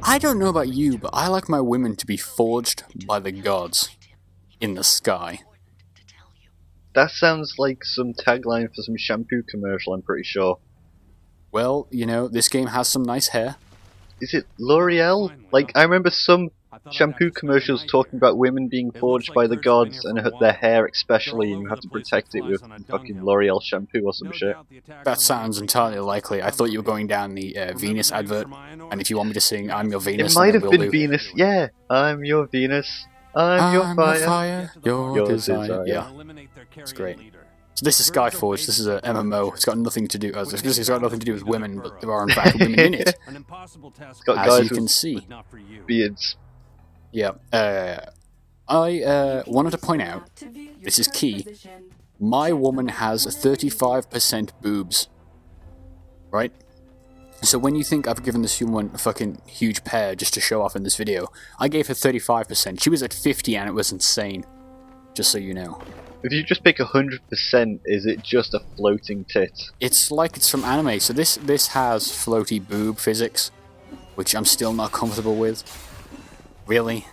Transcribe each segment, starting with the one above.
I don't know about you, but I like my women to be forged by the gods in the sky. That sounds like some tagline for some shampoo commercial, I'm pretty sure. Well, you know, this game has some nice hair. Is it L'Oreal? Like, I remember some shampoo commercials talking about women being forged by the gods and their hair especially, and you have to protect it with fucking L'Oreal shampoo or some shit. That sounds entirely likely. I thought you were going down the Venus advert, and if you want me to sing I'm Your It Venus, might then have we'll been do. Venus, yeah. I'm your Venus. I'm your fire. Your desire. Yeah, it's great. So this is Skyforge. This is a MMO. It's got nothing to do. It's got nothing to do with women, but there are in fact women in it, It's got as guys you can with see. beards. Yeah. I wanted to point out. This is key. My woman has 35% boobs. Right? So when you think I've given this woman a fucking huge pair just to show off in this video, I gave her 35%. She was at 50 and it was insane. Just so you know. If you just pick 100%, is it just a floating tit? It's like it's from anime. So this has floaty boob physics, which I'm still not comfortable with. Really?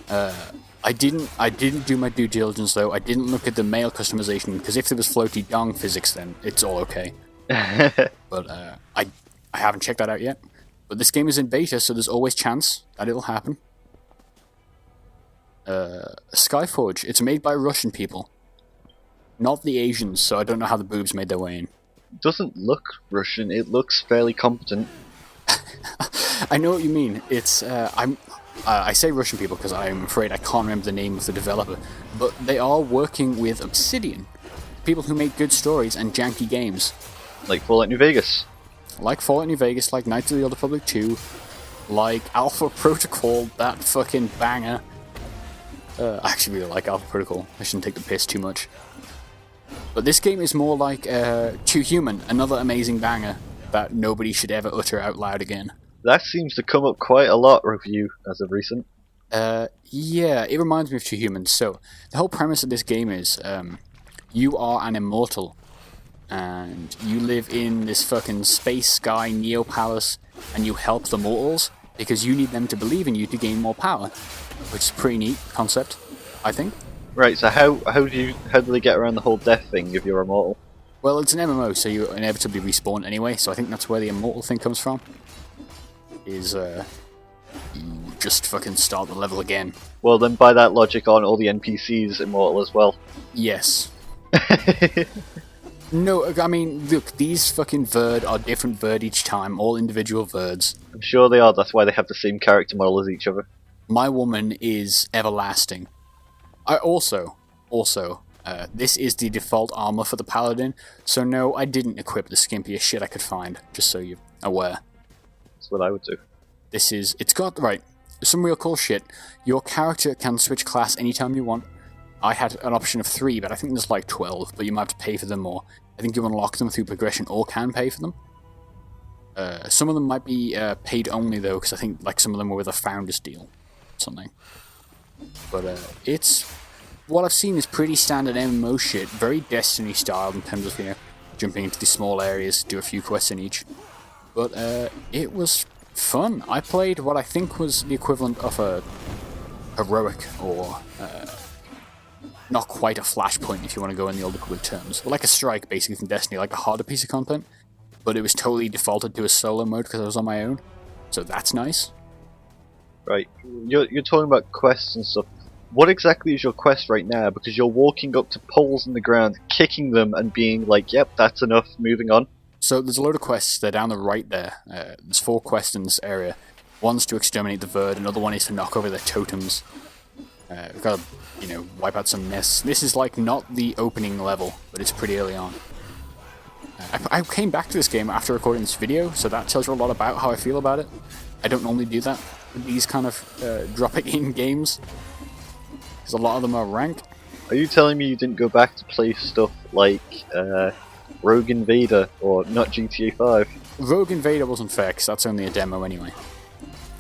I didn't do my due diligence though. I didn't look at the male customization, because if there was floaty dong physics, then it's all okay. But I haven't checked that out yet. But this game is in beta, so there's always chance that it'll happen. Skyforge. It's made by Russian people, not the Asians. So I don't know how the boobs made their way in. Doesn't look Russian. It looks fairly competent. I know what you mean. It's I say Russian people because I'm afraid I can't remember the name of the developer, but they are working with Obsidian, people who make good stories and janky games. Like Fallout New Vegas. Like Fallout New Vegas, like Knights of the Old Republic 2, like Alpha Protocol, that fucking banger. I actually really like Alpha Protocol. I shouldn't take the piss too much. But this game is more like Too Human, another amazing banger that nobody should ever utter out loud again. That seems to come up quite a lot with you as of recent. Yeah, it reminds me of Two Humans. So, the whole premise of this game is, you are an immortal, and you live in this fucking space sky Neo Palace, and you help the mortals, because you need them to believe in you to gain more power, which is a pretty neat concept, I think. Right, so how do they get around the whole death thing if you're immortal? Well, it's an MMO, so you inevitably respawn anyway, so I think that's where the immortal thing comes from. Is, you just fucking start the level again. Well, then by that logic, aren't all the NPCs immortal as well? Yes. No, I mean, look, these fucking Vird are different Vird each time, all individual Virds. I'm sure they are, that's why they have the same character model as each other. My woman is everlasting. I also, this is the default armor for the Paladin, so no, I didn't equip the skimpiest shit I could find, just so you're aware. That's what I would do. It's got, right, some real cool shit. Your character can switch class anytime you want. I had an option of 3, but I think there's like 12, but you might have to pay for them more. I think you unlock them through progression or can pay for them. Some of them might be paid only though, because I think like some of them were with a founder's deal, or something. But it's, what I've seen is pretty standard MMO shit, very Destiny style in terms of, you know, jumping into these small areas, do a few quests in each. But it was fun. I played what I think was the equivalent of a heroic, or not quite a flashpoint if you want to go in the Old Republic terms, but like a strike basically from Destiny, like a harder piece of content. But it was totally defaulted to a solo mode because I was on my own, so that's nice. Right, you're talking about quests and stuff. What exactly is your quest right now? Because you're walking up to poles in the ground, kicking them, and being like, "Yep, that's enough. Moving on." So there's a load of quests. They're down the right there. There's 4 quests in this area. One's to exterminate the Vird. Another one is to knock over their totems. We've got to, you know, wipe out some nests. This is like not the opening level, but it's pretty early on. I came back to this game after recording this video, so that tells you a lot about how I feel about it. I don't normally do that with these kind of dropping in games, because a lot of them are rank. Are you telling me you didn't go back to play stuff like Rogue Invader or not GTA 5? Rogue Invader wasn't fair, because that's only a demo anyway.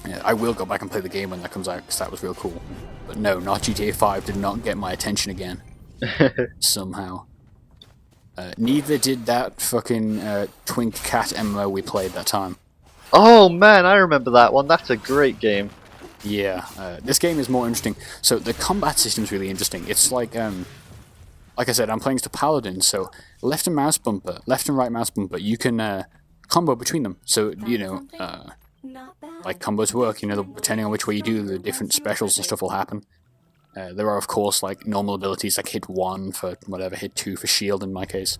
Yeah, I will go back and play the game when that comes out, because that was real cool. But no, not GTA 5 did not get my attention again. Somehow. Neither did that fucking Twink Cat MMO we played that time. Oh man, I remember that one. That's a great game. Yeah, this game is more interesting. So the combat system is really interesting. It's like I said, I'm playing as the paladin, so left and right mouse bumper, you can combo between them. So like combos work. Depending on which way you do, the different specials and stuff will happen. There are of course like normal abilities like hit 1 for whatever, hit 2 for shield in my case.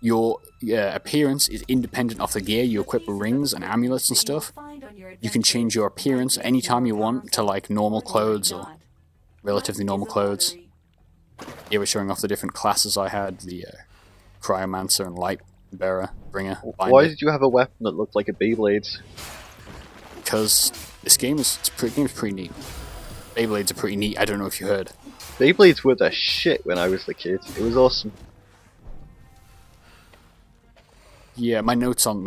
Your appearance is independent of the gear. You equip rings and amulets and stuff. You can change your appearance anytime you want to like normal clothes or relatively normal clothes. Here we're showing off the different classes I had, the Cryomancer and Light Bearer, Bringer, Binder. Why did you have a weapon that looked like a Beyblade? Because this game is pretty neat. Beyblades are pretty neat, I don't know if you heard. Beyblades were the shit when I was a kid. It was awesome. Yeah, my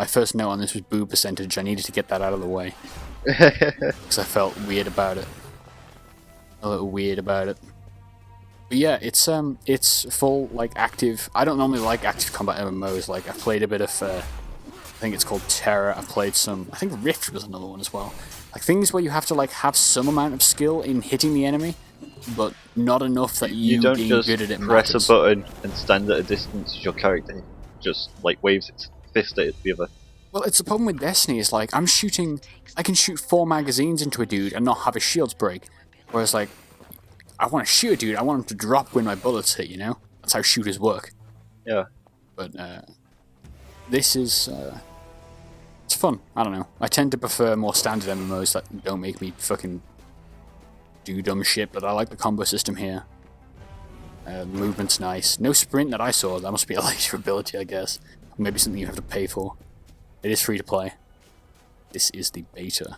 first note on this was boo percentage. I needed to get that out of the way. Because I felt weird about it. A little weird about it. But yeah, it's full, like, active... I don't normally like active combat MMOs. Like, I played a bit of, I think it's called Terra. I played some... I think Rift was another one as well. Like, things where you have to, like, have some amount of skill in hitting the enemy, but not enough that you don't being just good at it press matters. a button and stand at a distance as your character just, like, waves its fist at the other. Well, it's the problem with Destiny, is like, I can shoot 4 magazines into a dude and not have his shields break. Whereas, like, I want to shoot a dude, I want him to drop when my bullets hit, you know? That's how shooters work. Yeah. But, this is, it's fun. I don't know. I tend to prefer more standard MMOs that don't make me fucking do dumb shit, but I like the combo system here. The movement's nice. No sprint that I saw, that must be a later ability, I guess. Maybe something you have to pay for. It is free to play. This is the beta.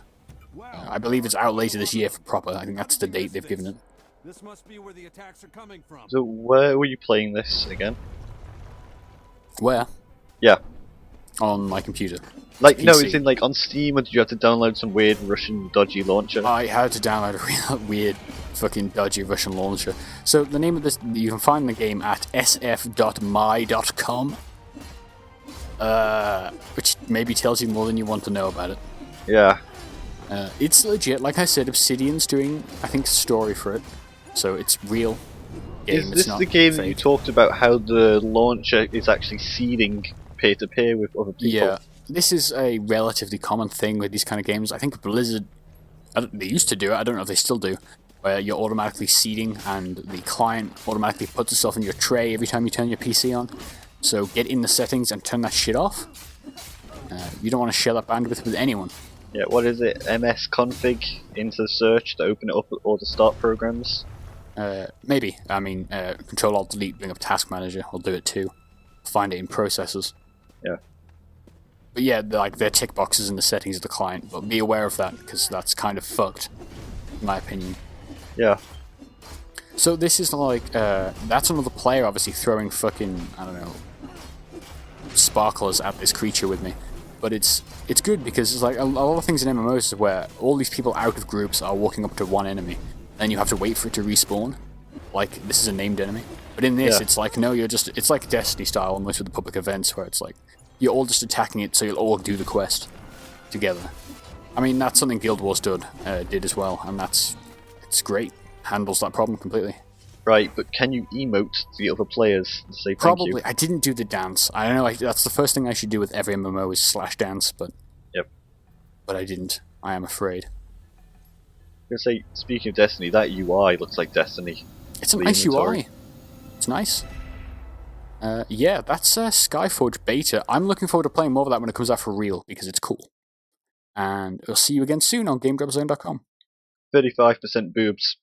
I believe it's out later this year for proper. I think that's the date they've given it. This must be where the attacks are coming from. So where were you playing this again? Where? Yeah. On my computer. Like, PC. no, it's in like on Steam, or did you have to download some weird Russian dodgy launcher? I had to download a real weird fucking dodgy Russian launcher. So the name of this, you can find the game at sf.my.com. Which maybe tells you more than you want to know about it. Yeah. It's legit. Like I said, Obsidian's doing, I think, story for it. So it's real game. Is it's this not the game that fake. you talked about how the launcher is actually seeding peer-to-peer with other people? Yeah. This is a relatively common thing with these kind of games. I think Blizzard, they used to do it, I don't know if they still do, where you're automatically seeding and the client automatically puts itself in your tray every time you turn your PC on. So get in the settings and turn that shit off. You don't want to share that bandwidth with anyone. Yeah, what is it? MS-config into search to open it up with all the start programs? Maybe. I mean, Control-Alt-Delete, bring up Task Manager, will do it too. Find it in processes. Yeah. But yeah, they're tick boxes in the settings of the client, but be aware of that, because that's kind of fucked, in my opinion. Yeah. So this is like, that's another player obviously throwing fucking, I don't know, sparklers at this creature with me. But it's good because it's like a lot of things in MMOs is where all these people out of groups are walking up to one enemy, and you have to wait for it to respawn. Like, this is a named enemy. But in this, it's like, no, it's like Destiny style almost with the public events where it's like, you're all just attacking it so you'll all do the quest together. I mean, that's something Guild Wars did as well, and it's great. Handles that problem completely. Right, but can you emote to the other players and say Probably. thank you? I didn't do the dance. I don't know, that's the first thing I should do with every MMO is /dance, but... Yep. But I didn't. I am afraid. I'm gonna say, speaking of Destiny, that UI looks like Destiny. It's a The nice inventory. UI. It's nice. Yeah, that's Skyforge beta. I'm looking forward to playing more of that when it comes out for real, because it's cool. And we'll see you again soon on GameDropZone.com. 35% boobs.